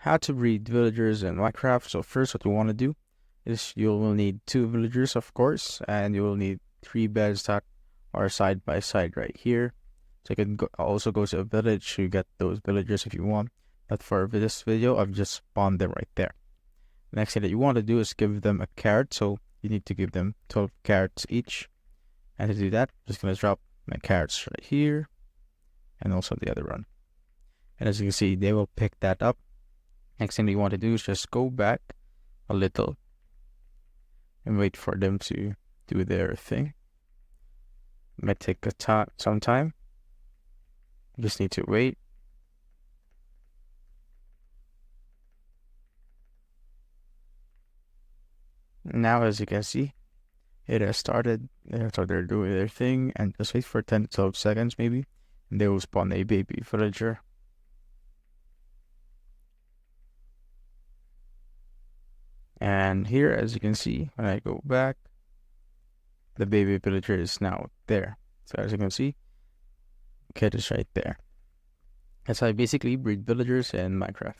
how to breed villagers in Minecraft. So first, what you want to do is you will need 2 villagers, of course, and you will need 3 beds that are side by side right here. So you can also go to a village to get those villagers if you want. But for this video, I've just spawned them right there. Next thing that you want to do is give them a carrot. So you need to give them 12 carrots each. And to do that, I'm just going to drop my carrots right here and also the other one. And as you can see, they will pick that up. Next thing you want to do is just go back a little and wait for them to do their thing. It might take some time. You just need to wait. Now, as you can see, it has started. So they're doing their thing, and just wait for 10 to 12 seconds maybe, and they will spawn a baby villager. And here, as you can see, when I go back, the baby villager is now there. So as you can see, kid is right there. That's how I basically breed villagers in Minecraft.